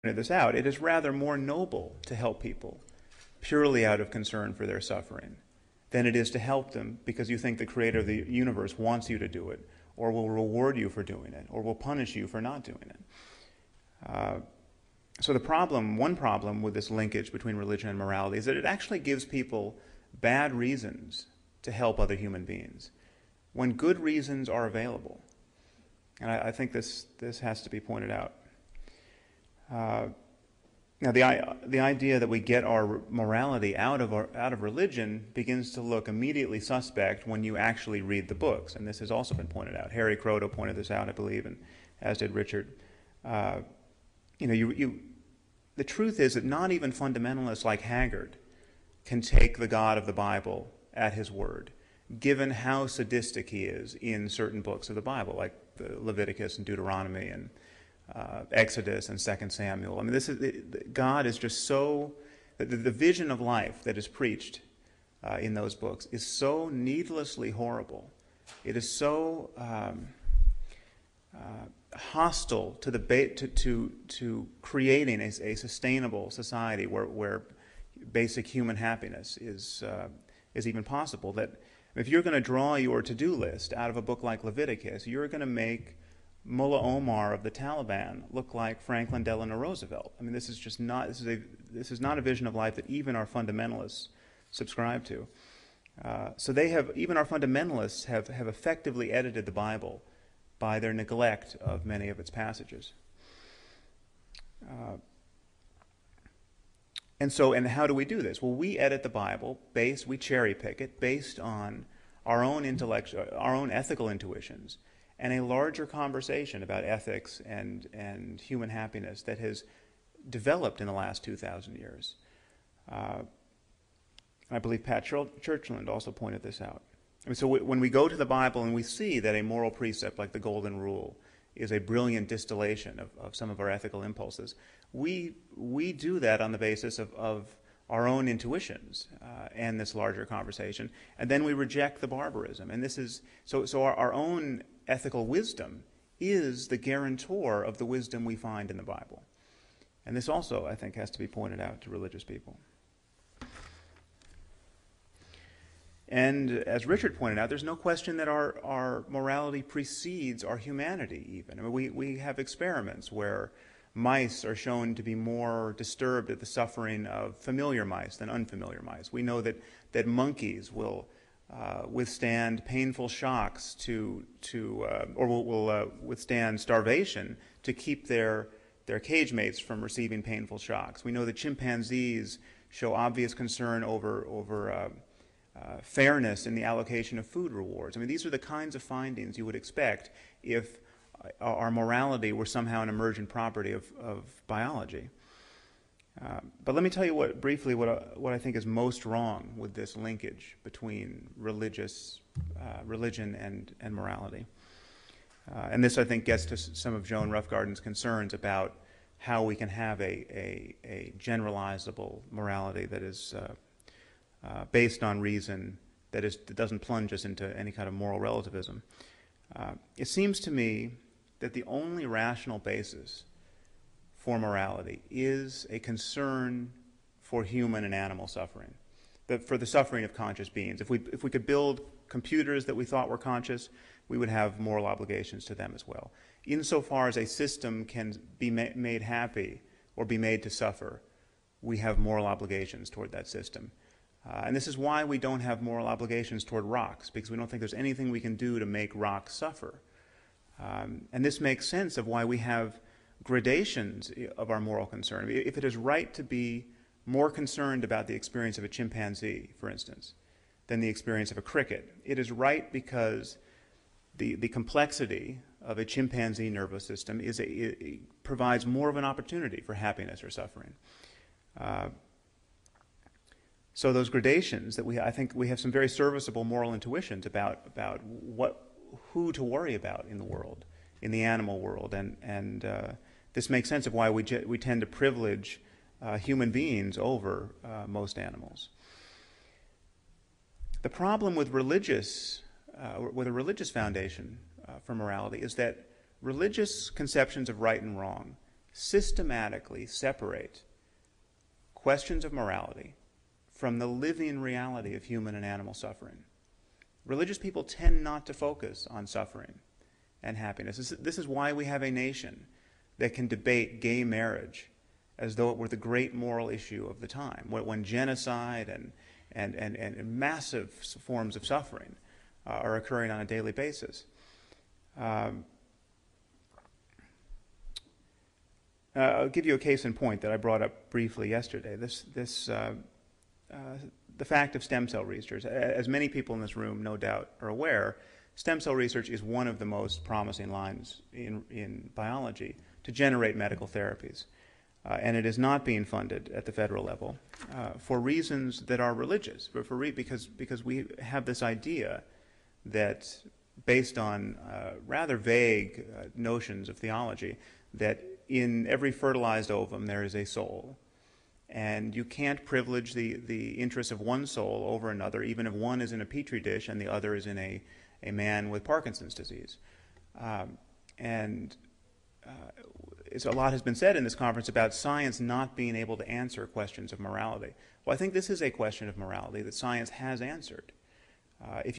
this out, it is rather more noble to help people purely out of concern for their suffering than it is to help them because you think the creator of the universe wants you to do it, or will reward you for doing it, or will punish you for not doing it. So one problem with this linkage between religion and morality is that it actually gives people bad reasons to help other human beings when good reasons are available. And I think this has to be pointed out. Now, the idea that we get our morality out of religion begins to look immediately suspect when you actually read the books, and this has also been pointed out. Harry Croto pointed this out, I believe, and as did Richard. The truth is that not even fundamentalists like Haggard can take the God of the Bible at his word, given how sadistic he is in certain books of the Bible, like the Leviticus and Deuteronomy and Exodus and 2 Samuel. I mean, God is just so, the vision of life that is preached in those books is so needlessly horrible. It is so hostile to creating a sustainable society where basic human happiness is even possible. That if you're going to draw your to-do list out of a book like Leviticus, you're going to make Mullah Omar of the Taliban look like Franklin Delano Roosevelt. I mean, this is not a vision of life that even our fundamentalists subscribe to. So even our fundamentalists have effectively edited the Bible by their neglect of many of its passages. And how do we do this? Well, we edit the Bible we cherry pick it based on our own ethical intuitions, and a larger conversation about ethics and human happiness that has developed in the last 2,000 years. I believe Pat Churchland also pointed this out. I mean, so when we go to the Bible and we see that a moral precept like the Golden Rule is a brilliant distillation of some of our ethical impulses, we do that on the basis of our own intuitions and this larger conversation, and then we reject the barbarism. And this is so our own ethical wisdom is the guarantor of the wisdom we find in the Bible. And this also, I think, has to be pointed out to religious people. And as Richard pointed out, there's no question that our morality precedes our humanity even. I mean, we have experiments where mice are shown to be more disturbed at the suffering of familiar mice than unfamiliar mice. We know that monkeys will withstand painful shocks or will withstand starvation to keep their cage mates from receiving painful shocks. We know that chimpanzees show obvious concern over fairness in the allocation of food rewards. I mean, these are the kinds of findings you would expect if our morality were somehow an emergent property of biology. But let me tell you briefly what I think is most wrong with this linkage between religion and morality. And this, I think, gets to some of Joan Roughgarden's concerns about how we can have a generalizable morality that is based on reason, that doesn't plunge us into any kind of moral relativism. It seems to me that the only rational basis for morality is a concern for human and animal suffering, for the suffering of conscious beings. If we could build computers that we thought were conscious, we would have moral obligations to them as well. Insofar as a system can be made happy or be made to suffer, we have moral obligations toward that system. And this is why we don't have moral obligations toward rocks, because we don't think there's anything we can do to make rocks suffer. And this makes sense of why we have gradations of our moral concern. If it is right to be more concerned about the experience of a chimpanzee, for instance, than the experience of a cricket, it is right because the complexity of a chimpanzee nervous system it provides more of an opportunity for happiness or suffering. So those gradations that I think we have some very serviceable moral intuitions about who to worry about in the world, in the animal world, and this makes sense of why we tend to privilege human beings over most animals. The problem with a religious foundation for morality is that religious conceptions of right and wrong systematically separate questions of morality from the living reality of human and animal suffering. Religious people tend not to focus on suffering and happiness. This is why we have a nation that can debate gay marriage as though it were the great moral issue of the time, when genocide and massive forms of suffering are occurring on a daily basis. I'll give you a case in point that I brought up briefly yesterday. The fact of stem cell research. As many people in this room no doubt are aware, stem cell research is one of the most promising lines in biology to generate medical therapies. And it is not being funded at the federal level for reasons that are religious, but because we have this idea that, based on rather vague notions of theology, that in every fertilized ovum there is a soul. And you can't privilege the interests of one soul over another, even if one is in a petri dish and the other is in a man with Parkinson's disease. A lot has been said in this conference about science not being able to answer questions of morality. Well, I think this is a question of morality that science has answered. If